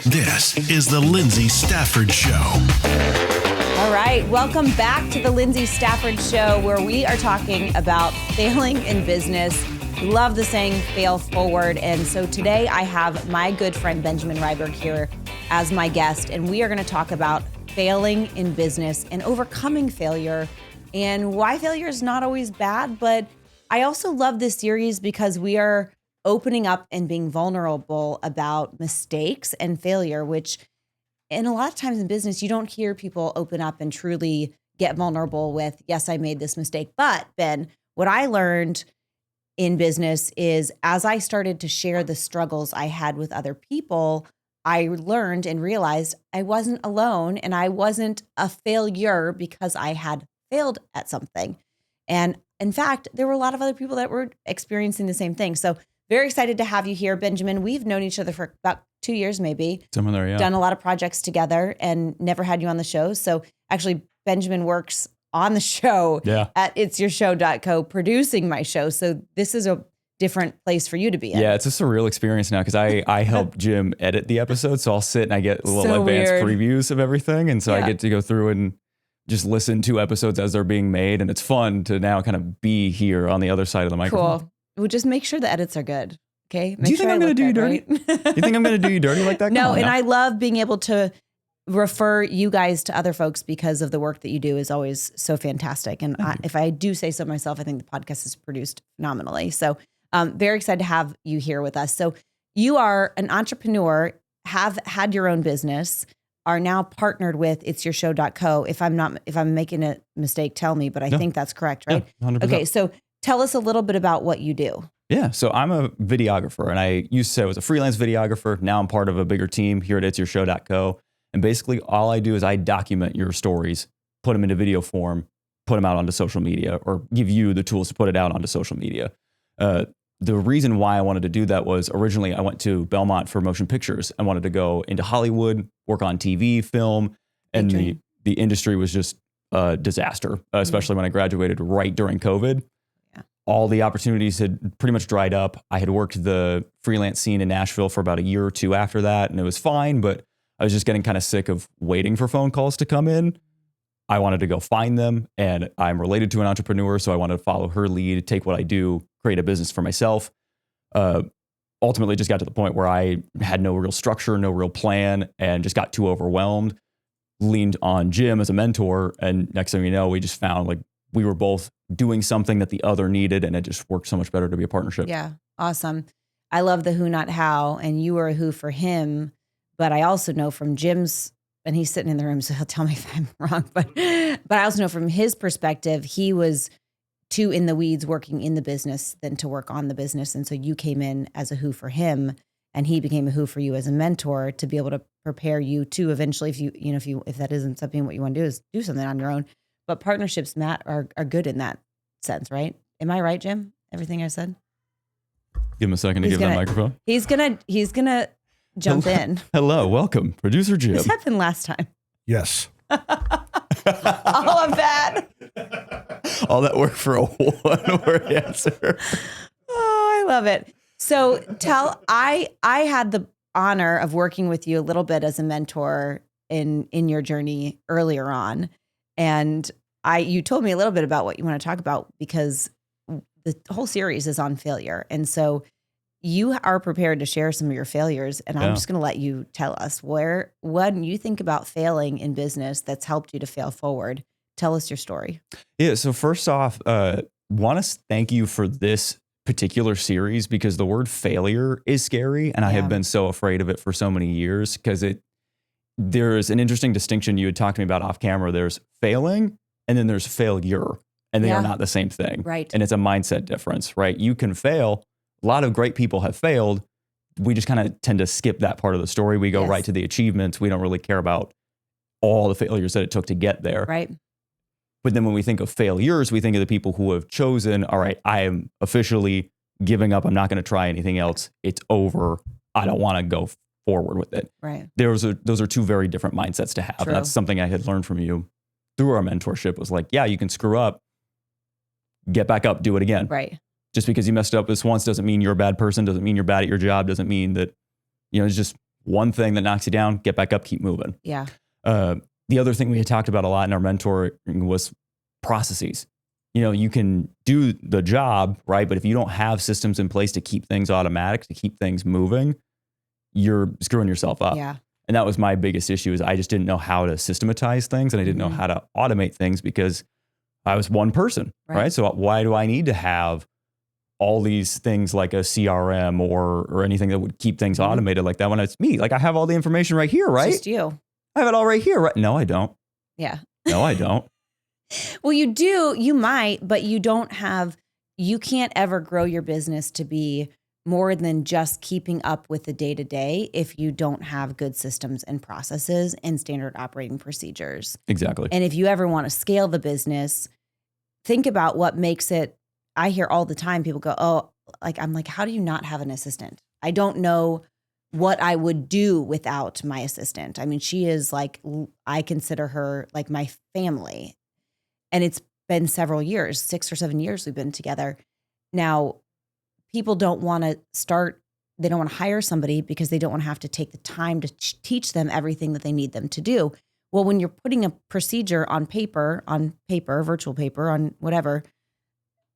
This is the Lyndsay Stafford Show. All right, welcome back to the Lyndsay Stafford Show, where we are talking about failing in business. We love the saying, fail forward. And so today I have my good friend, Benjamin Rydberg, here as my guest. And we are going to talk about failing in business and overcoming failure and why failure is not always bad. But I also love this series because we are opening up and being vulnerable about mistakes and failure, which and a lot of times in business, you don't hear people open up and truly get vulnerable with, yes, I made this mistake. But Ben, what I learned in business is as I started to share the struggles I had with other people, I learned and realized I wasn't alone and I wasn't a failure because I had failed at something. And in fact, there were a lot of other people that were experiencing the same thing. So very excited to have you here, Benjamin. We've known each other for about 2 years, maybe. Somewhere there, yeah. Done a lot of projects together and never had you on the show. So actually, Benjamin works on the show at it'syourshow.co producing my show. So this is a different place for you to be in. Yeah, it's a surreal experience now because I help Jim edit the episode. So I'll sit and I get little advanced previews of everything. And so I get to go through and just listen to episodes as they're being made. And it's fun to now kind of be here on the other side of the microphone. Cool. We'll just make sure the edits are good. Okay. Do you think I'm going to do you dirty? You think I'm going to do you dirty like that? No, and I love being able to refer you guys to other folks because of the work that you do is always so fantastic. And if I do say so myself, I think the podcast is produced phenomenally. So very excited to have you here with us. So you are an entrepreneur, have had your own business, are now partnered with it'syourshow.co. If I'm making a mistake, tell me, but I think that's correct, right? Yeah, 100%. Okay. So tell us a little bit about what you do. Yeah, so I'm a videographer, and I used to say I was a freelance videographer. Now I'm part of a bigger team here at it'syourshow.co. And basically all I do is I document your stories, put them into video form, put them out onto social media, or give you the tools to put it out onto social media. The reason why I wanted to do that was originally I went to Belmont for motion pictures. I wanted to go into Hollywood, work on TV, film, and the industry was just a disaster, especially when I graduated right during COVID. All the opportunities had pretty much dried up. I had worked the freelance scene in Nashville for about a year or two after that, and it was fine, but I was just getting kind of sick of waiting for phone calls to come in. I wanted to go find them, and I'm related to an entrepreneur, so I wanted to follow her lead, take what I do, create a business for myself. Ultimately, just got to the point where I had no real structure, no real plan, and just got too overwhelmed. Leaned on Jim as a mentor, and next thing you know, we just found like we were both doing something that the other needed, and it just worked so much better to be a partnership. Yeah. Awesome. I love the who, not how, and you were a who for him. But I also know from Jim's, and he's sitting in the room, so he'll tell me if I'm wrong, but I also know from his perspective, he was too in the weeds working in the business than to work on the business. And so you came in as a who for him, and he became a who for you as a mentor to be able to prepare you to eventually, if that isn't something what you want to do, is do something on your own. But partnerships, Matt, are good in that sense, right? Am I right, Jim? Everything I said? Give him a second to give that microphone. He's gonna jump in. Hello, welcome, producer Jim. This happened last time. Yes. All of that. All that work for a one-word answer. Oh, I love it. So I had the honor of working with you a little bit as a mentor in your journey earlier on. And you told me a little bit about what you want to talk about because the whole series is on failure. And so you are prepared to share some of your failures. And I'm just going to let you tell us when you think about failing in business that's helped you to fail forward. Tell us your story. Yeah. So first off, want to thank you for this particular series because the word failure is scary. And I have been so afraid of it for so many years because there's an interesting distinction you had talked to me about off camera. There's failing and then there's failure, and they are not the same thing. Right. And it's a mindset difference, right? You can fail. A lot of great people have failed. We just kind of tend to skip that part of the story. We go right to the achievements. We don't really care about all the failures that it took to get there. Right. But then when we think of failures, we think of the people who have chosen, all right, I am officially giving up. I'm not going to try anything else. It's over. I don't want to go forward with it. Right. Those are two very different mindsets to have. True. And that's something I had learned from you through our mentorship was like, yeah, you can screw up, get back up, do it again. Right. Just because you messed up this once doesn't mean you're a bad person, doesn't mean you're bad at your job, doesn't mean that, it's just one thing that knocks you down, get back up, keep moving. Yeah. The other thing we had talked about a lot in our mentoring was processes. You can do the job, right? But if you don't have systems in place to keep things automatic, to keep things moving, you're screwing yourself up. Yeah. And that was my biggest issue, is I just didn't know how to systematize things, and I didn't know how to automate things because I was one person, right? So why do I need to have all these things like a CRM or anything that would keep things automated like that when it's me? Like, I have all the information right here, right? It's just you. I have it all right here, right? No, I don't. Yeah. No, I don't. Well, you do, you might, but you can't ever grow your business to be more than just keeping up with the day to day if you don't have good systems and processes and standard operating procedures. Exactly. And if you ever want to scale the business, think about what makes it. I hear all the time people go, oh, I'm like, how do you not have an assistant? I don't know what I would do without my assistant. I mean, she is like, I consider her like my family. And it's been several years, 6 or 7 years we've been together. Now, people don't want to hire somebody because they don't want to have to take the time to teach them everything that they need them to do. Well, when you're putting a procedure on paper, virtual paper, on whatever,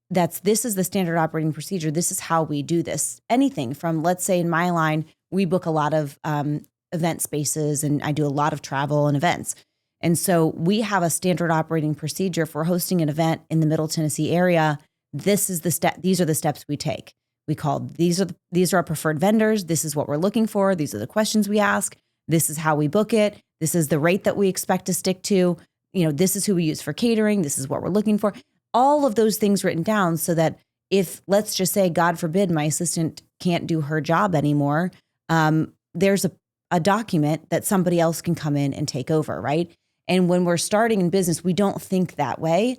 this is the standard operating procedure. This is how we do this. Anything from, let's say in my line, we book a lot of event spaces, and I do a lot of travel and events. And so we have a standard operating procedure for hosting an event in the Middle Tennessee area. These are the steps we take. We call, these are our preferred vendors. This is what we're looking for. These are the questions we ask. This is how we book it. This is the rate that we expect to stick to. This is who we use for catering. This is what we're looking for. All of those things written down so that if, let's just say, God forbid, my assistant can't do her job anymore, there's a document that somebody else can come in and take over, right? And when we're starting in business, we don't think that way.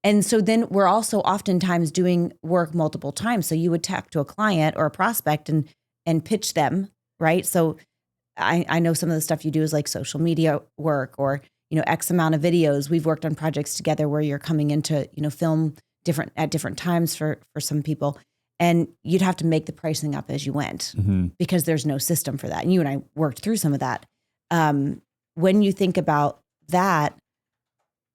And so then we're also oftentimes doing work multiple times. So you would talk to a client or a prospect and pitch them, right? So I know some of the stuff you do is like social media work or, X amount of videos. We've worked on projects together where you're coming into, film at different times for some people. And you'd have to make the pricing up as you went because there's no system for that. And you and I worked through some of that. When you think about that,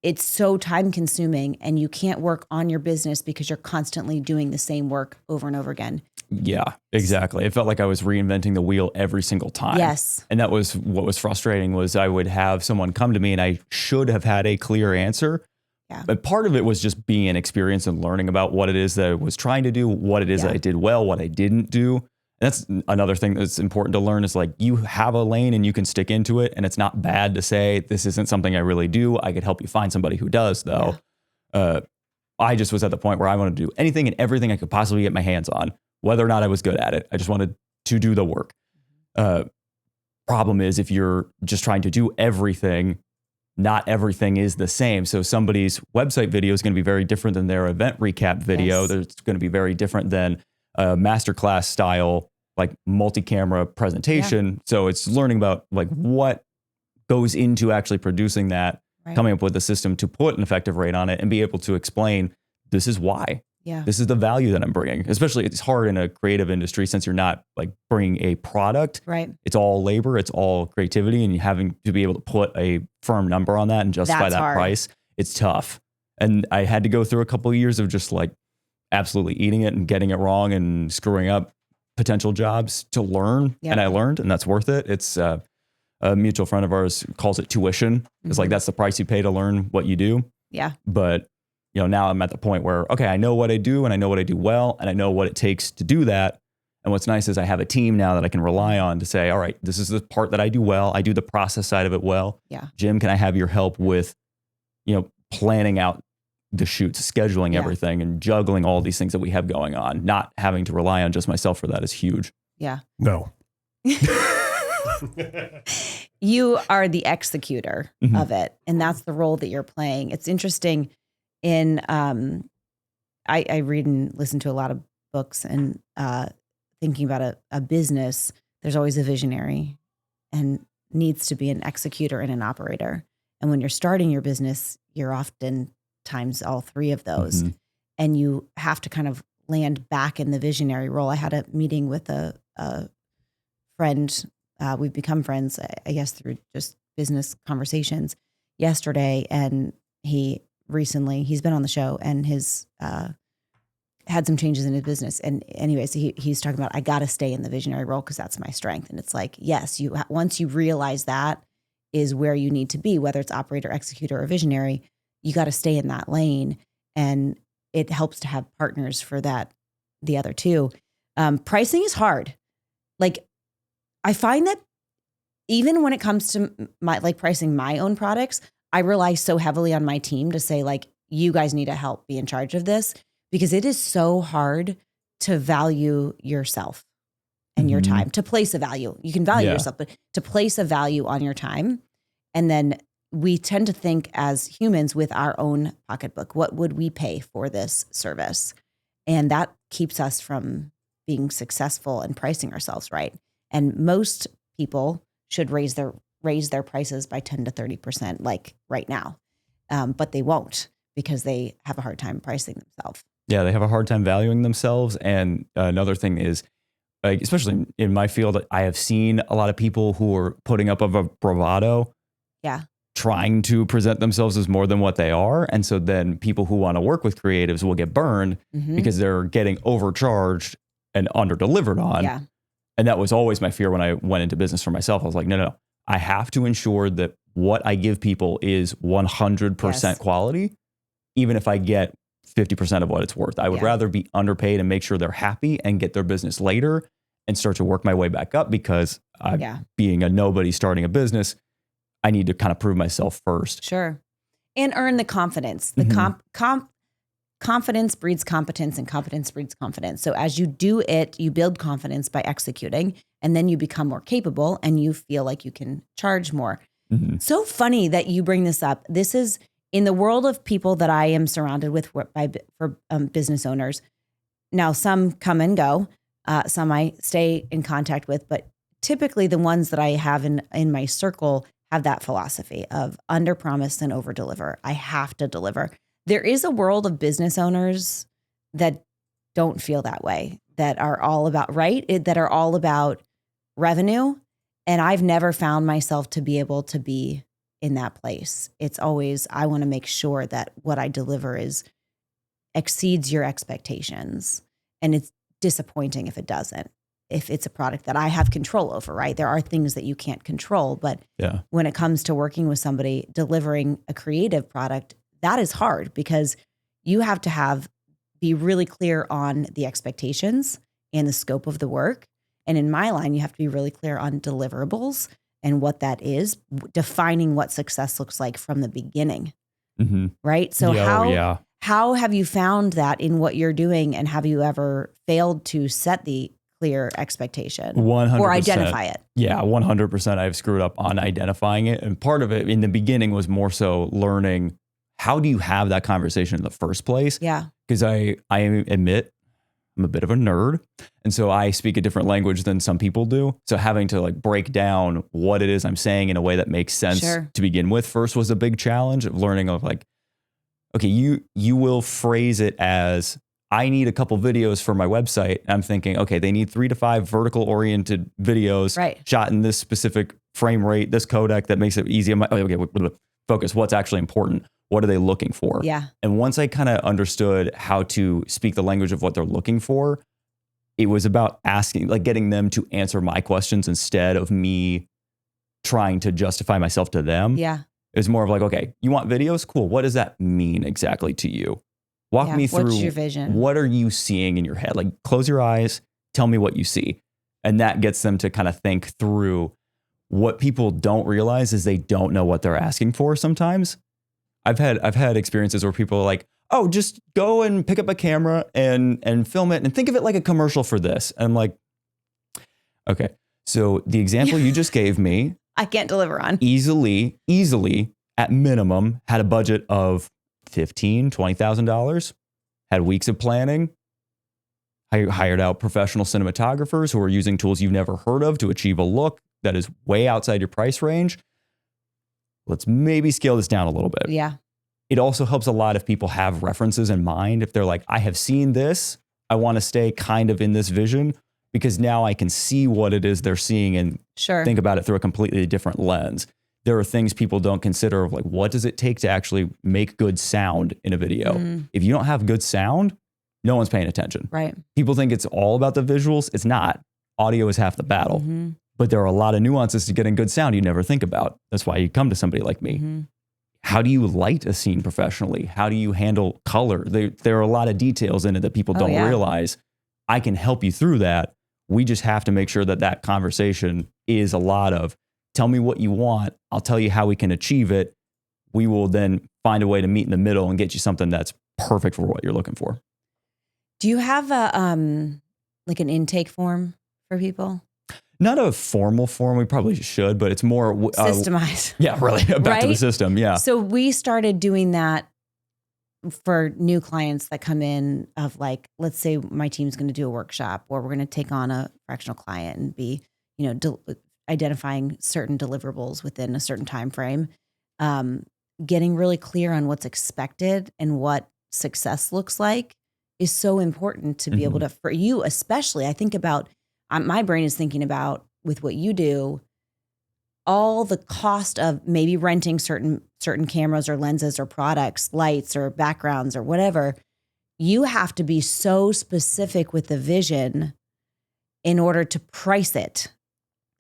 it's so time consuming, and you can't work on your business because you're constantly doing the same work over and over again. Yeah, exactly. It felt like I was reinventing the wheel every single time. Yes. And that was what was frustrating, was I would have someone come to me and I should have had a clear answer. Yeah. But part of it was just being inexperienced and learning about what it is that I was trying to do, what it is that I did well, what I didn't do. That's another thing that's important to learn, is like, you have a lane and you can stick into it. And it's not bad to say, this isn't something I really do. I could help you find somebody who does, though. Yeah. I just was at the point where I wanted to do anything and everything I could possibly get my hands on, whether or not I was good at it. I just wanted to do the work. Problem is, if you're just trying to do everything, not everything is the same. So somebody's website video is going to be very different than their event recap video. Yes. It's going to be very different than a masterclass style, like multi-camera presentation. Yeah. So it's learning about like what goes into actually producing that, coming up with a system to put an effective rate on it and be able to explain, this is why. Yeah. This is the value that I'm bringing. Especially, it's hard in a creative industry since you're not like bringing a product. Right. It's all labor. It's all creativity, and you having to be able to put a firm number on that and justify that price. It's tough. And I had to go through a couple of years of just like absolutely eating it and getting it wrong and screwing up potential jobs to learn. Yep. And I learned, and that's worth it. It's a mutual friend of ours calls it tuition. It's like, that's the price you pay to learn what you do. Yeah. But now I'm at the point where, okay, I know what I do and I know what I do well, and I know what it takes to do that. And what's nice is I have a team now that I can rely on to say, all right, this is the part that I do well. I do the process side of it well. Yeah. Jim, can I have your help with, planning out the shoots, scheduling everything, and juggling all these things that we have going on? Not having to rely on just myself for that is huge. Yeah. No. You are the executor of it, and that's the role that you're playing. It's interesting. I read and listen to a lot of books, and thinking about a business, there's always a visionary and needs to be an executor and an operator. And when you're starting your business, you're oftentimes all three of those, and you have to kind of land back in the visionary role. I had a meeting with a friend we've become friends, I guess, through just business conversations yesterday. And he's been on the show and his, had some changes in his business. And anyways, he's talking about, I got to stay in the visionary role because that's my strength. And it's like, yes, once you realize that is where you need to be, whether it's operator, executor, or visionary, you got to stay in that lane. And it helps to have partners for that, the other two. Pricing is hard. Like, I find that even when it comes to pricing my own products, I rely so heavily on my team to say, like, you guys need to help be in charge of this, because it is so hard to value yourself and your time, to place a value. You can value yourself, but to place a value on your time. And then we tend to think as humans with our own pocketbook, what would we pay for this service? And that keeps us from being successful and pricing ourselves right. And most people should raise their prices by 10 to 30%, like right now. But they won't, because they have a hard time pricing themselves. Yeah, they have a hard time valuing themselves. And another thing is, like, especially in my field, I have seen a lot of people who are putting up of a bravado, trying to present themselves as more than what they are. And so then people who want to work with creatives will get burned because they're getting overcharged and under-delivered on. Yeah. And that was always my fear when I went into business for myself. I was like, no. I have to ensure that what I give people is 100% quality, even if I get 50% of what it's worth. I would rather be underpaid and make sure they're happy and get their business later and start to work my way back up, because being a nobody starting a business, I need to kind of prove myself first. Sure. And earn the confidence. The confidence breeds competence, and competence breeds confidence. So as you do it, you build confidence by executing, and then you become more capable and you feel like you can charge more. So funny that you bring this up. This is in the world of people that I am surrounded with for business owners. Now, some come and go, some I stay in contact with, but typically the ones that I have in my circle have that philosophy of under promise and over deliver. I have to deliver. There is a world of business owners that don't feel that way, that are all about that are all about revenue. And I've never found myself to be able to be in that place. It's always, I want to make sure that what I deliver exceeds your expectations. And it's disappointing if it doesn't, if it's a product that I have control over, right? There are things that you can't control, but when it comes to working with somebody, delivering a creative product, that is hard, because you have to be really clear on the expectations and the scope of the work. And in my line, you have to be really clear on deliverables and what that is, defining what success looks like from the beginning, right? So how have you found that in what you're doing, and have you ever failed to set the clear expectation 100%. or identify it? Yeah, 100%. I've screwed up on identifying it. And part of it in the beginning was more so learning, how do you have that conversation in the first place? Yeah. Because I admit I'm a bit of a nerd. And so I speak a different language than some people do. So having to like break down what it is I'm saying in a way that makes sense to begin with first was a big challenge of learning of like, okay, you will phrase it as, I need a couple videos for my website. And I'm thinking, okay, they need 3 to 5 vertical oriented videos shot in this specific frame rate, this codec that makes it easy. I'm like, okay, focus. What's actually important? What are they looking for? Yeah. And once I kind of understood how to speak the language of what they're looking for, it was about asking, like getting them to answer my questions instead of me trying to justify myself to them. Yeah. It was more of like, okay, you want videos? Cool. What does that mean exactly to you? Walk me through. What's your vision? What are you seeing in your head? Like, close your eyes, tell me what you see. And that gets them to kind of think through. What people don't realize is they don't know what they're asking for sometimes. I've had experiences where people are like, oh, just go and pick up a camera and film it and think of it like a commercial for this. And I'm like, okay, so the example you just gave me, I can't deliver on. Easily at minimum had a budget of $15,000, $20,000, had weeks of planning. I hired out professional cinematographers who are using tools you've never heard of to achieve a look that is way outside your price range. Let's maybe scale this down a little bit. Yeah. It also helps a lot if people have references in mind. If they're like, I have seen this, I want to stay kind of in this vision, because now I can see what it is they're seeing and Sure. think about it through a completely different lens. There are things people don't consider of like, what does it take to actually make good sound in a video? If you don't have good sound, no one's paying attention. Right. People think it's all about the visuals. It's not. Audio is half the battle. But there are a lot of nuances to getting good sound you never think about. That's why you come to somebody like me. How do you light a scene professionally? How do you handle color? There are a lot of details in it that people don't realize. I can help you through that. We just have to make sure that that conversation is a lot of, tell me what you want. I'll tell you how we can achieve it. We will then find a way to meet in the middle and get you something that's perfect for what you're looking for. Do you have like an intake form for people? Not a formal form. We probably should, but it's more Systemized. Yeah, really. Back to the system. Yeah. So we started doing that for new clients that come in of like, let's say my team's going to do a workshop or we're going to take on a fractional client and be, identifying certain deliverables within a certain time frame, getting really clear on what's expected and what success looks like is so important to be able to, for you especially. I think about, my brain is thinking about with what you do, all the cost of maybe renting certain cameras or lenses or products, lights or backgrounds or whatever. You have to be so specific with the vision in order to price it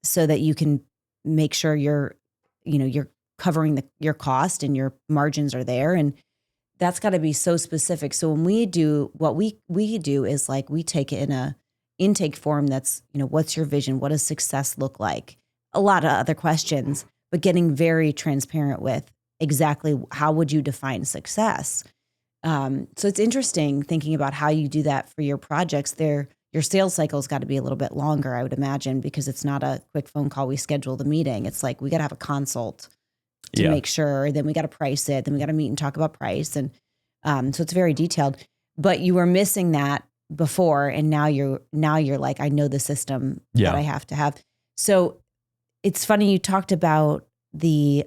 so that you can make sure you're covering your cost and your margins are there. And that's got to be so specific. So when we do what we do is like, we take it in a intake form that's, what's your vision? What does success look like? A lot of other questions, but getting very transparent with exactly how would you define success? So it's interesting thinking about how you do that for your projects. Your sales cycle's got to be a little bit longer, I would imagine, because it's not a quick phone call. We schedule the meeting. It's like, we got to have a consult to make sure, then we got to price it. Then we got to meet and talk about price. And so it's very detailed, but you were missing that before. And now you're like, I know the system that I have to have. So it's funny. You talked about the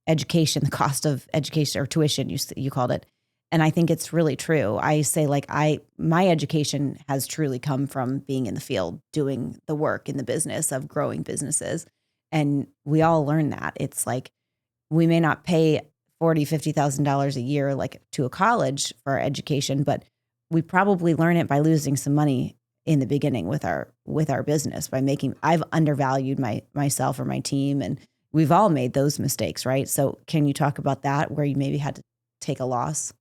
education, the cost of education or tuition, you called it. And I think it's really true. I say like, my education has truly come from being in the field, doing the work in the business of growing businesses. And we all learn that. It's like, we may not pay $40,000, $50,000 a year, like to a college for our education, but we probably learn it by losing some money in the beginning with our business by I've undervalued myself or my team, and we've all made those mistakes, right? So can you talk about that where you maybe had to take a loss?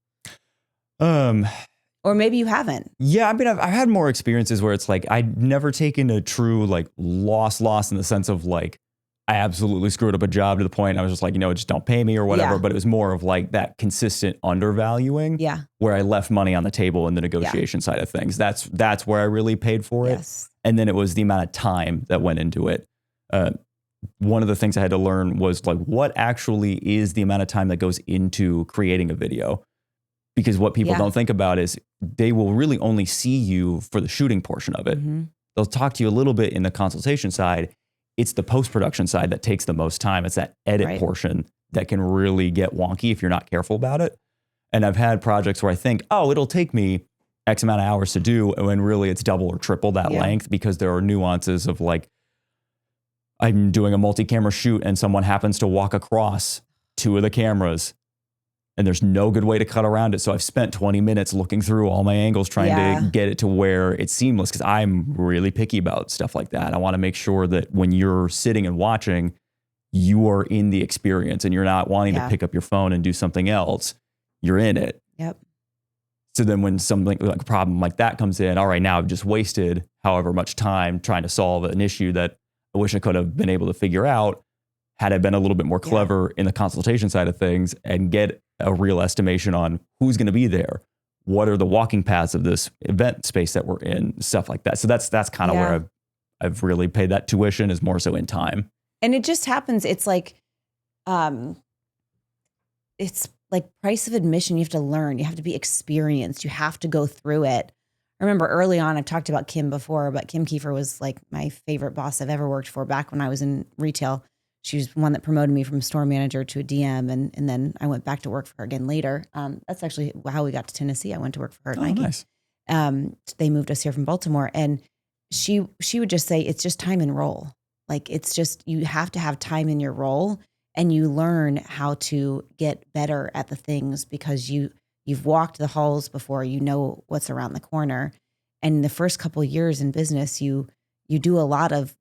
Or maybe you haven't. Yeah. I mean, I've had more experiences where it's like, I'd never taken a true like loss in the sense of like, I absolutely screwed up a job to the point I was just like, just don't pay me or whatever. Yeah. But it was more of like that consistent undervaluing where I left money on the table in the negotiation side of things. That's where I really paid for it. And then it was the amount of time that went into it. One of the things I had to learn was like, what actually is the amount of time that goes into creating a video? Because what people don't think about is they will really only see you for the shooting portion of it. They'll talk to you a little bit in the consultation side. It's the post-production side that takes the most time. It's that edit portion that can really get wonky if you're not careful about it. And I've had projects where I think, it'll take me X amount of hours to do, and when really it's double or triple that length, because there are nuances of like, I'm doing a multi-camera shoot and someone happens to walk across two of the cameras and there's no good way to cut around it. So I've spent 20 minutes looking through all my angles trying to get it to where it's seamless, because I'm really picky about stuff like that. I want to make sure that when you're sitting and watching, you are in the experience and you're not wanting to pick up your phone and do something else. You're in it. Yep. So then when something like a problem like that comes in, all right, now I've just wasted however much time trying to solve an issue that I wish I could have been able to figure out had I been a little bit more clever in the consultation side of things and get a real estimation on who's going to be there. What are the walking paths of this event space that we're in, stuff like that. So that's kind of where I've really paid that tuition, is more so in time. And it just happens. It's like price of admission. You have to learn, you have to be experienced. You have to go through it. I remember early on, I've talked about Kim before, but Kim Kiefer was like my favorite boss I've ever worked for back when I was in retail. She was one that promoted me from store manager to a DM. And then I went back to work for her again later. That's actually how we got to Tennessee. I went to work for her at Nike. Nice. They moved us here from Baltimore, and she would just say, it's just time and roll. Like it's just, you have to have time in your role and you learn how to get better at the things because you've walked the halls before, you know what's around the corner. And the first couple of years in business, you do a lot of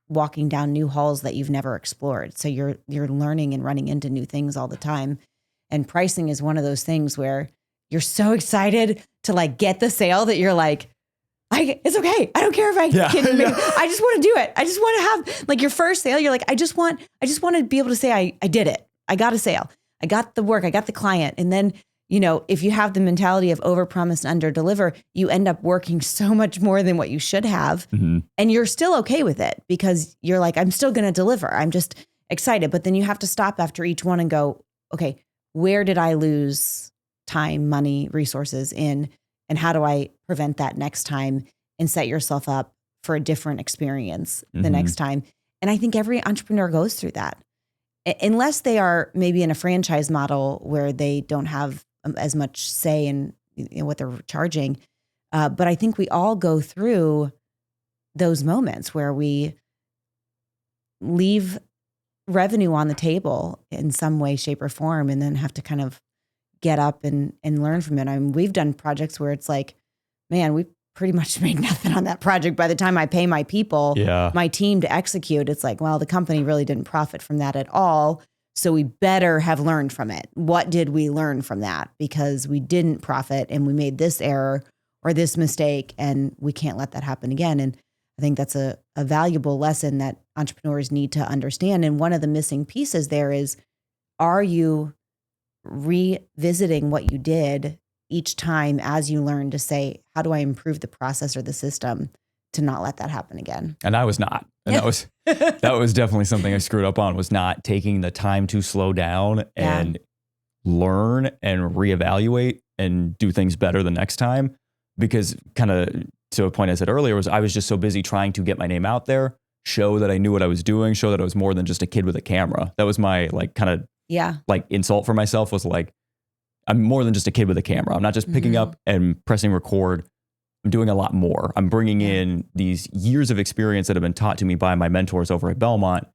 walking down new halls that you've never explored. So you're learning and running into new things all the time. And pricing is one of those things where you're so excited to like get the sale that you're like, it's okay. I don't care if I can make it. I just want to do it. I just want to have like your first sale. You're like, I just want to be able to say, I did it. I got a sale. I got the work. I got the client. And then, you know, if you have the mentality of overpromise and underdeliver, you end up working so much more than what you should have. Mm-hmm. And you're still okay with it because you're like, I'm still going to deliver. I'm just excited. But then you have to stop after each one and go, okay, where did I lose time, money, resources in? And how do I prevent that next time and set yourself up for a different experience the next time? And I think every entrepreneur goes through that. Unless they are maybe in a franchise model where they don't have as much say in what they're charging. But I think we all go through those moments where we leave revenue on the table in some way, shape, or form, and then have to kind of get up and learn from it. I mean, we've done projects where it's like, man, we pretty much made nothing on that project. By the time I pay my people, my team to execute, it's like, well, the company really didn't profit from that at all. So we better have learned from it. What did we learn from that? Because we didn't profit and we made this error or this mistake, and we can't let that happen again. And I think that's a valuable lesson that entrepreneurs need to understand. And one of the missing pieces there is, are you revisiting what you did each time as you learn to say, how do I improve the process or the system to not let that happen again? And I was not. And that was definitely something I screwed up on, was not taking the time to slow down and learn and reevaluate and do things better the next time. Because kind of to a point I said earlier, was I was just so busy trying to get my name out there, show that I knew what I was doing, show that I was more than just a kid with a camera. That was my like kind of like insult for myself, was like, I'm more than just a kid with a camera. I'm not just picking up and pressing record. I'm doing a lot more. I'm bringing in these years of experience that have been taught to me by my mentors over at Belmont,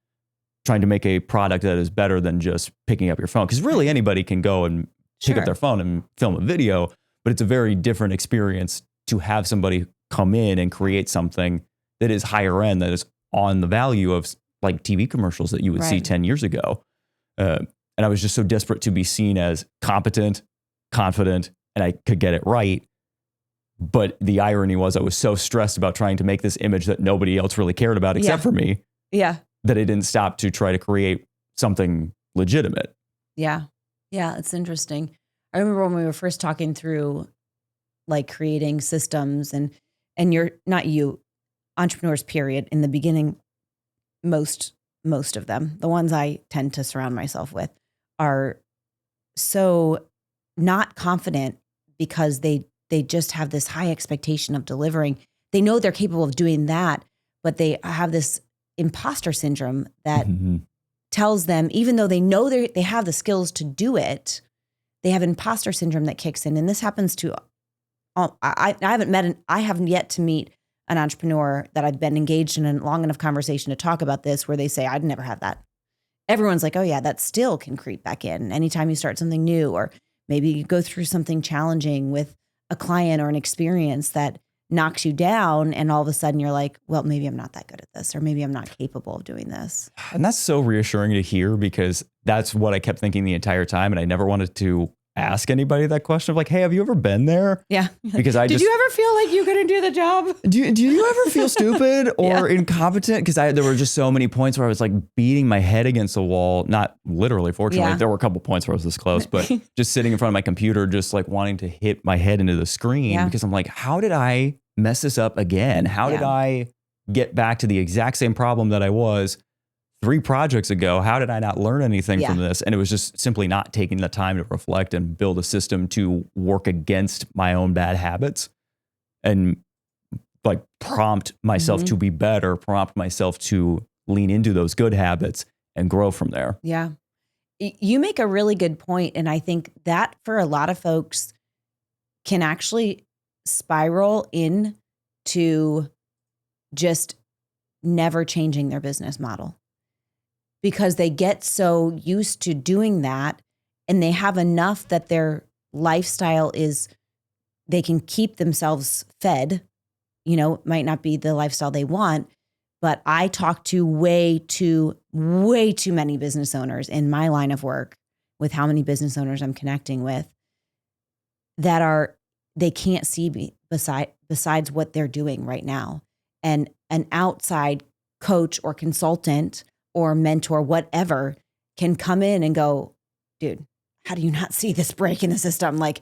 trying to make a product that is better than just picking up your phone. Because really anybody can go and pick up their phone and film a video, but it's a very different experience to have somebody come in and create something that is higher end, that is on the value of like TV commercials that you would see 10 years ago. And I was just so desperate to be seen as competent, confident, and I could get it right. But the irony was I was so stressed about trying to make this image that nobody else really cared about except for me. Yeah. That I didn't stop to try to create something legitimate. Yeah. Yeah. It's interesting. I remember when we were first talking through like creating systems and you're not you, entrepreneurs, period. In the beginning, most of them, the ones I tend to surround myself with, are so not confident because they just have this high expectation of delivering. They know they're capable of doing that, but they have this imposter syndrome that tells them, even though they know they have the skills to do it, they have imposter syndrome that kicks in. And this happens to, I haven't yet to meet an entrepreneur that I've been engaged in a long enough conversation to talk about this, where they say, I'd never have that. Everyone's like, oh yeah, that still can creep back in anytime you start something new, or maybe you go through something challenging with a client or an experience that knocks you down. And all of a sudden you're like, well, maybe I'm not that good at this, or maybe I'm not capable of doing this. And that's so reassuring to hear, because that's what I kept thinking the entire time. And I never wanted to ask anybody that question of like, hey, have you ever been there? Yeah. Because did you ever feel like you couldn't do the job? Do you ever feel stupid or incompetent? Because there were just so many points where I was like beating my head against the wall. Not literally, fortunately. There were a couple points where I was this close, but just sitting in front of my computer, just like wanting to hit my head into the screen, because I'm like, how did I mess this up again? How did I get back to the exact same problem that I was 3 projects ago? How did I not learn anything from this? And it was just simply not taking the time to reflect and build a system to work against my own bad habits and like prompt myself to be better, prompt myself to lean into those good habits and grow from there. Yeah. You make a really good point. And I think that for a lot of folks can actually spiral into just never changing their business model because they get so used to doing that and they have enough that their lifestyle is, they can keep themselves fed, might not be the lifestyle they want. But I talk to way too many business owners in my line of work with how many business owners I'm connecting with that they can't see besides what they're doing right now. And an outside coach or consultant or mentor, whatever, can come in and go, dude, how do you not see this break in the system? Like,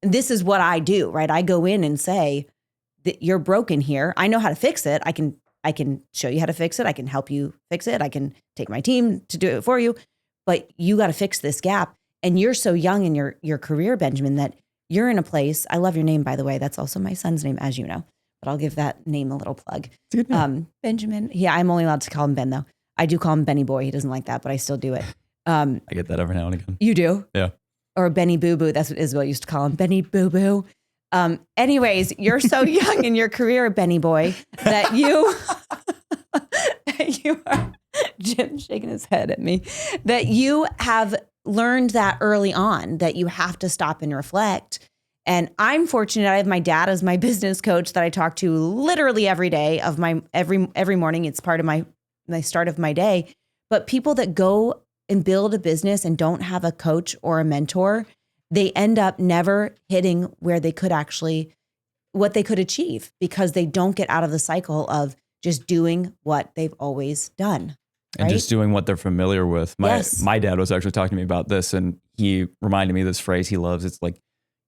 this is what I do, right? I go in and say that you're broken here. I know how to fix it. I can show you how to fix it. I can help you fix it. I can take my team to do it for you, but you got to fix this gap. And you're so young in your career, Benjamin, that you're in a place. I love your name, by the way. That's also my son's name, as you know, but I'll give that name a little plug. Benjamin. Yeah, I'm only allowed to call him Ben though. I do call him Benny Boy. He doesn't like that, but I still do it. I get that every now and again. You do? Yeah. Or Benny Boo Boo. That's what Isabel used to call him. Benny Boo Boo. Anyways, you're so young in your career, Benny Boy, that you are, Jim shaking his head at me, that you have learned that early on, that you have to stop and reflect. And I'm fortunate. I have my dad as my business coach that I talk to literally every day of my, every morning. It's part of my start of my day. But people that go and build a business and don't have a coach or a mentor, they end up never hitting where they could actually, what they could achieve, because they don't get out of the cycle of just doing what they've always done. And right? just doing what they're familiar with. My dad was actually talking to me about this, and he reminded me of this phrase he loves. It's like,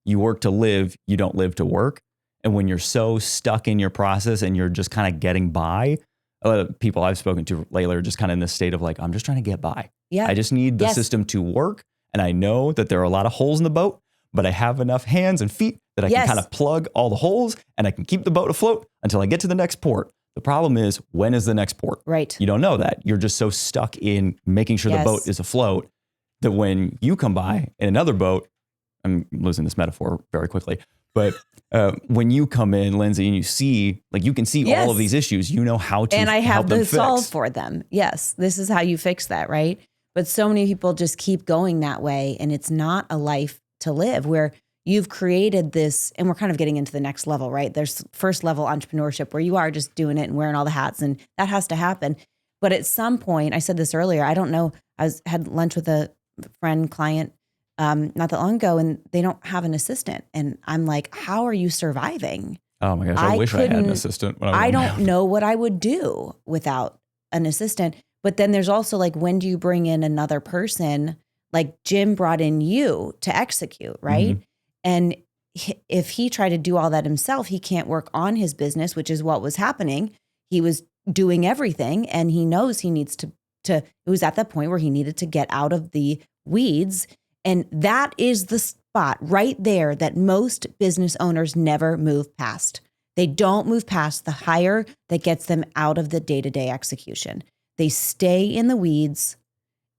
you work to live, you don't live to work. And when you're so stuck in your process and you're just kind of getting by, a lot of people I've spoken to lately are just kind of in this state of like, I'm just trying to get by. Yeah. I just need the system to work. And I know that there are a lot of holes in the boat, but I have enough hands and feet that I can kind of plug all the holes and I can keep the boat afloat until I get to the next port. The problem is, when is the next port? Right. You don't know that. You're just so stuck in making sure the boat is afloat that when you come by in another boat, I'm losing this metaphor very quickly, but when you come in, Lyndsay, and you see, like, you can see all of these issues, you know how to help them fix. And I have the solve for them. Yes, this is how you fix that, right? But so many people just keep going that way, and it's not a life to live where you've created this, and we're kind of getting into the next level, right? There's first level entrepreneurship where you are just doing it and wearing all the hats, and that has to happen. But at some point, I said this earlier, I don't know, had lunch with a friend, client, not that long ago, and they don't have an assistant. And I'm like, how are you surviving? Oh my gosh, I wish I had an assistant. I don't know what I would do without an assistant. But then there's also like, when do you bring in another person? Like Jim brought in you to execute, right? Mm-hmm. And if he tried to do all that himself, he can't work on his business, which is what was happening. He was doing everything, and he knows he needs to, it was at that point where he needed to get out of the weeds. And that is the spot right there that most business owners never move past. They don't move past the hire that gets them out of the day-to-day execution. They stay in the weeds,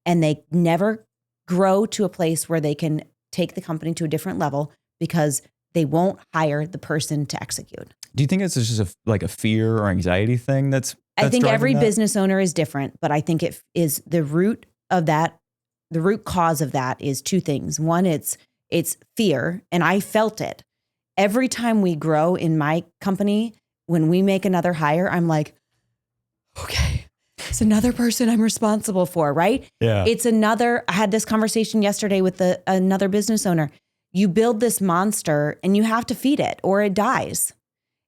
and they never grow to a place where they can take the company to a different level because they won't hire the person to execute. Do you think it's just a fear or anxiety thing that's I think every that? Business owner is different, but I think it is the root of that. The root cause of that is two things. One, it's fear, and I felt it. Every time we grow in my company, when we make another hire, I'm like, okay, it's another person I'm responsible for, right? Yeah. I had this conversation yesterday with another business owner. You build this monster and you have to feed it or it dies.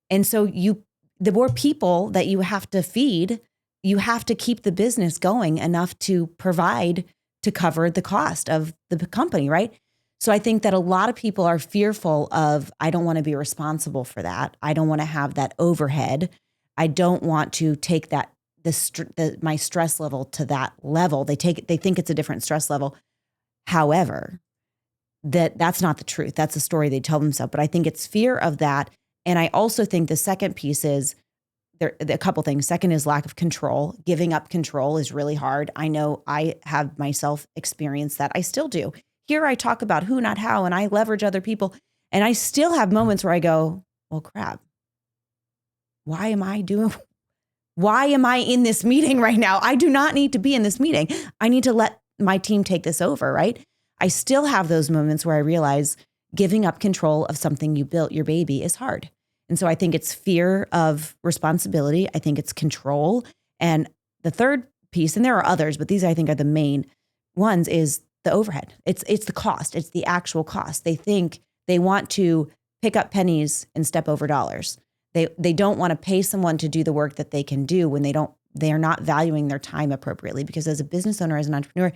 And so the more people that you have to feed, you have to keep the business going enough to provide to cover the cost of the company, right? So I think that a lot of people are fearful of, I don't want to be responsible for that. I don't want to have that overhead. I don't want to take that my stress level to that level. They think it's a different stress level. However, that's not the truth. That's a story they tell themselves. But I think it's fear of that. And I also think the second piece is a couple things. Second is lack of control. Giving up control is really hard. I know I have myself experienced that. I still do. Here I talk about who, not how, and I leverage other people. And I still have moments where I go, well, crap. Why am I doing? why am I in this meeting right now? I do not need to be in this meeting. I need to let my team take this over, right? I still have those moments where I realize giving up control of something you built, your baby, is hard. And so I think it's fear of responsibility. I think it's control. And the third piece, and there are others, but these I think are the main ones, is the overhead. It's the cost. It's the actual cost. They think they want to pick up pennies and step over dollars. They don't want to pay someone to do the work that they can do when they are not valuing their time appropriately. Because as a business owner, as an entrepreneur,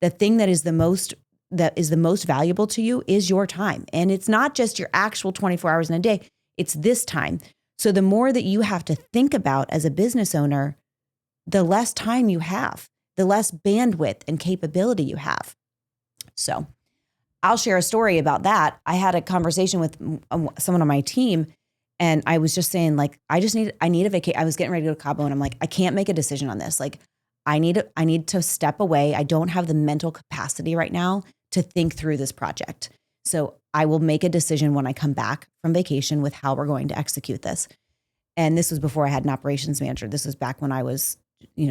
the thing that is the most valuable to you is your time. And it's not just your actual 24 hours in a day. It's this time. So the more that you have to think about as a business owner, the less time you have, the less bandwidth and capability you have. So I'll share a story about that. I had a conversation with someone on my team, and I was just saying, like, I need a vacation. I was getting ready to go to Cabo, and I'm like, I can't make a decision on this. Like, I need to step away. I don't have the mental capacity right now to think through this project. So I will make a decision when I come back from vacation with how we're going to execute this. And this was before I had an operations manager. This was back when I was,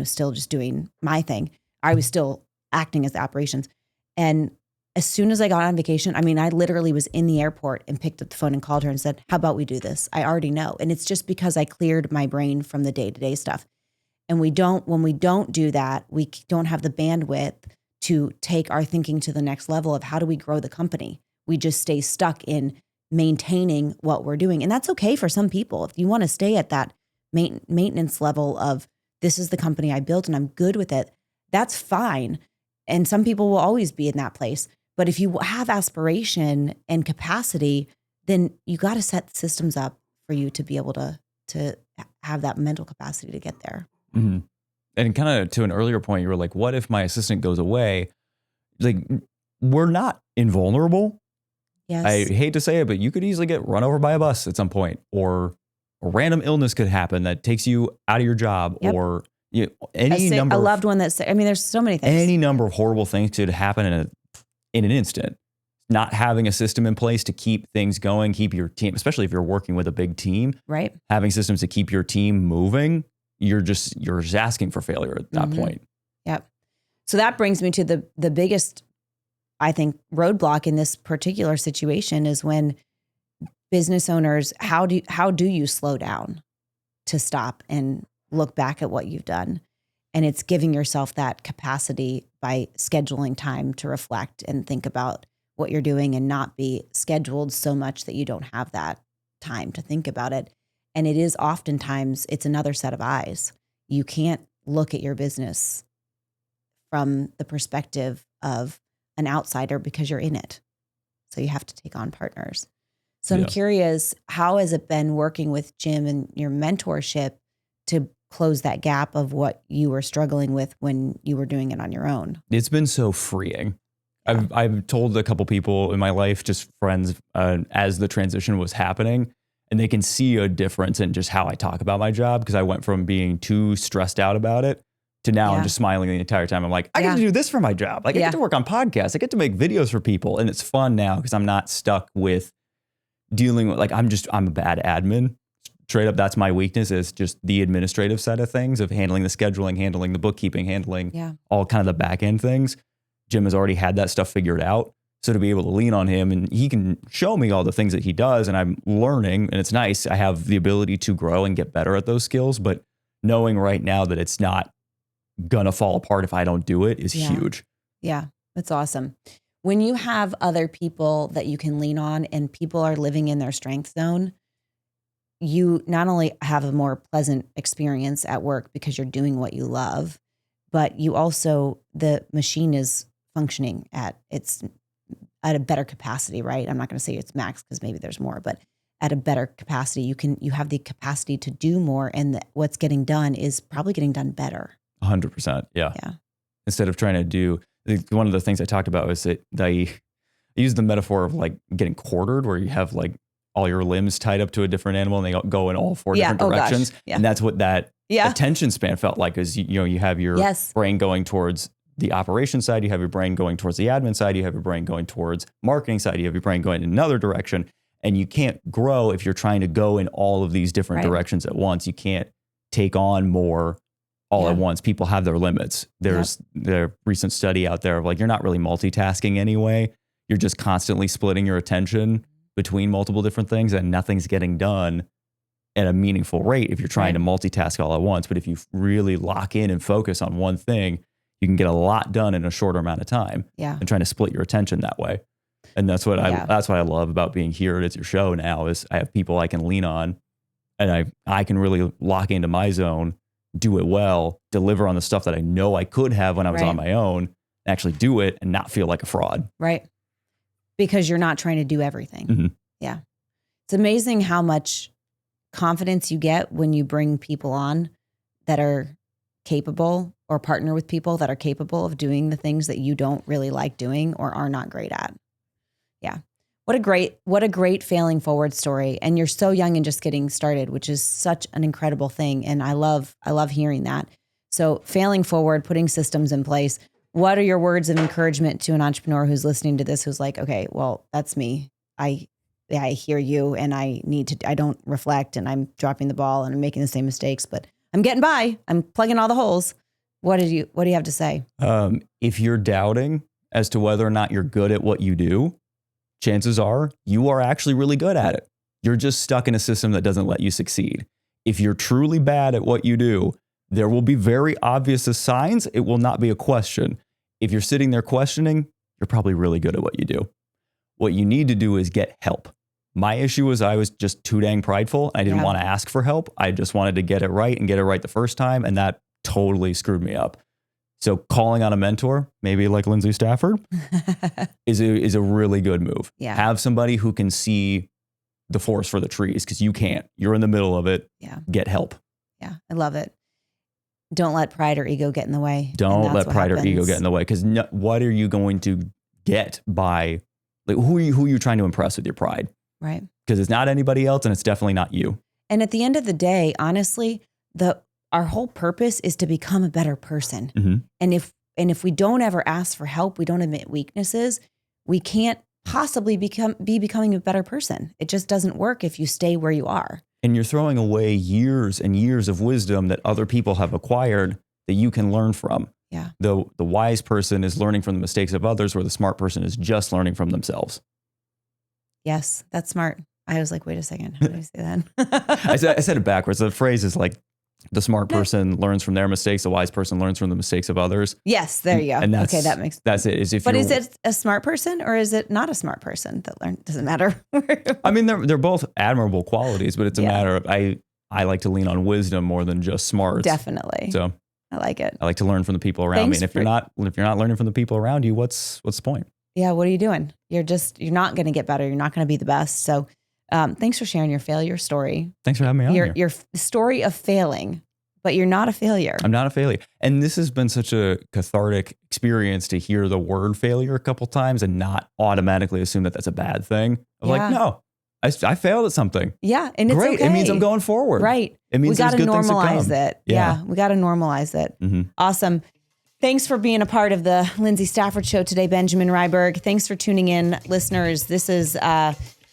still just doing my thing. I was still acting as the operations. And as soon as I got on vacation, I literally was in the airport and picked up the phone and called her and said, how about we do this? I already know. And it's just because I cleared my brain from the day-to-day stuff. And when we don't do that, we don't have the bandwidth to take our thinking to the next level of how do we grow the company. We just stay stuck in maintaining what we're doing. And that's okay for some people. If you want to stay at that maintenance level of, this is the company I built and I'm good with it, that's fine. And some people will always be in that place. But if you have aspiration and capacity, then you got to set systems up for you to be able to have that mental capacity to get there. Mm-hmm. And kind of to an earlier point, you were like, what if my assistant goes away? Like, we're not invulnerable. Yes. I hate to say it, but you could easily get run over by a bus at some point, or a random illness could happen that takes you out of your job, yep. Or a loved one that's, there's so many things. Any number of horrible things could happen in an instant. Not having a system in place to keep things going, keep your team, especially if you're working with a big team, right? Having systems to keep your team moving, you're just asking for failure at that point. Yep. So that brings me to the biggest, I think, roadblock in this particular situation is when business owners, how do you slow down to stop and look back at what you've done? And it's giving yourself that capacity by scheduling time to reflect and think about what you're doing and not be scheduled so much that you don't have that time to think about it. And it is oftentimes, it's another set of eyes. You can't look at your business from the perspective of an outsider because you're in it. So you have to take on partners. So I'm curious, how has it been working with Jim and your mentorship to close that gap of what you were struggling with when you were doing it on your own? It's been so freeing. I've told a couple people in my life, just friends, as the transition was happening, and they can see a difference in just how I talk about my job, because I went from being too stressed out about it to now I'm just smiling the entire time. I'm like, I get to do this for my job. Like, I get to work on podcasts. I get to make videos for people. And it's fun now because I'm not stuck with dealing with, like, I'm a bad admin. Straight up, that's my weakness, is just the administrative side of things, of handling the scheduling, handling the bookkeeping, handling all kind of the back end things. Jim has already had that stuff figured out. So to be able to lean on him, and he can show me all the things that he does, and I'm learning, and it's nice. I have the ability to grow and get better at those skills, but knowing right now that it's not gonna fall apart if I don't do it is huge. Yeah, that's awesome. When you have other people that you can lean on and people are living in their strength zone, you not only have a more pleasant experience at work because you're doing what you love, but you also, the machine is functioning at a better capacity, right? I'm not going to say it's max because maybe there's more, but at a better capacity, you have the capacity to do more, and what's getting done is probably getting done better. 100%. Yeah. Instead of trying to do, one of the things I talked about was that I use the metaphor of like getting quartered, where you have like all your limbs tied up to a different animal and they go in all four different directions. And that's what that attention span felt like, is, you have your brain going towards the operation side, you have your brain going towards the admin side, you have your brain going towards marketing side, you have your brain going in another direction. And you can't grow if you're trying to go in all of these different directions at once. You can't take on more all at once. People have their limits. There's a recent study out there of like, you're not really multitasking anyway. You're just constantly splitting your attention between multiple different things, and nothing's getting done at a meaningful rate if you're trying to multitask all at once. But if you really lock in and focus on one thing, you can get a lot done in a shorter amount of time. Yeah. And trying to split your attention that way. And that's what that's what I love about being here at It's Your Show now, is I have people I can lean on, and I can really lock into my zone, do it well, deliver on the stuff that I know I could have when I was on my own, actually do it and not feel like a fraud. Right. Because you're not trying to do everything. Mm-hmm. Yeah. It's amazing how much confidence you get when you bring people on that are capable, or partner with people that are capable of doing the things that you don't really like doing or are not great at. Yeah. What a great failing forward story. And you're so young and just getting started, which is such an incredible thing. And I love hearing that. So failing forward, putting systems in place. What are your words of encouragement to an entrepreneur who's listening to this, who's like, okay, well, that's me. I hear you, and I don't reflect, and I'm dropping the ball, and I'm making the same mistakes, but I'm getting by. I'm plugging all the holes. What do you have to say? If you're doubting as to whether or not you're good at what you do, chances are you are actually really good at it. You're just stuck in a system that doesn't let you succeed. If you're truly bad at what you do, there will be very obvious signs. It will not be a question. If you're sitting there questioning, you're probably really good at what you do. What you need to do is get help. My issue was I was just too dang prideful. I didn't want to ask for help. I just wanted to get it right and get it right the first time. And that totally screwed me up. So calling on a mentor, maybe like Lyndsay Stafford, is a really good move. Yeah. Have somebody who can see the forest for the trees, because you can't. You're in the middle of it. Yeah. Get help. Yeah. I love it. Don't let pride or ego get in the way. Don't let pride or ego get in the way, because what are you going to get by, like, who are you trying to impress with your pride? Right. Because it's not anybody else, and it's definitely not you. And at the end of the day, honestly, our whole purpose is to become a better person. Mm-hmm. And if we don't ever ask for help, we don't admit weaknesses, we can't possibly be becoming a better person. It just doesn't work if you stay where you are. And you're throwing away years and years of wisdom that other people have acquired that you can learn from. Yeah. The wise person is learning from the mistakes of others, where the smart person is just learning from themselves. Yes, that's smart. I was like, wait a second, how did I say that? I said it backwards. The phrase is like, the smart person learns from their mistakes. The wise person learns from the mistakes of others. Yes, there you go. And that's, okay, that makes sense. That's it. But is it a smart person, or is it not a smart person that learn? Doesn't matter. I mean, they're both admirable qualities, but it's a matter of, I like to lean on wisdom more than just smarts. Definitely. So I like it. I like to learn from the people around me. And if you're not learning from the people around you, what's the point? Yeah. What are you doing? You're not going to get better. You're not going to be the best. So thanks for sharing your failure story. Thanks for having me on here. Your story of failing. But you're not a failure. I'm not a failure. And this has been such a cathartic experience to hear the word failure a couple times and not automatically assume that that's a bad thing. I'm like, no, I failed at something. Yeah. And it's great. okay. It means I'm going forward. Right. It means we got to normalize it. Yeah. We got to normalize it. Mm-hmm. Awesome. Thanks for being a part of the Lyndsay Stafford Show today, Benjamin Rydberg. Thanks for tuning in, listeners. This is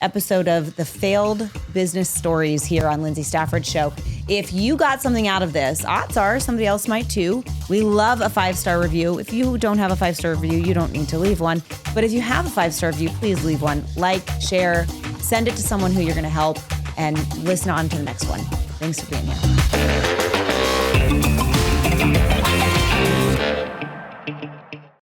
episode of the failed business stories here on Lyndsay Stafford Show. If you got something out of this, odds are somebody else might too. We love a 5-star review. If you don't have a 5-star review, you don't need to leave one. But if you have a 5-star review, please leave one. Like, share, send it to someone who you're going to help, and listen on to the next one. Thanks for being here.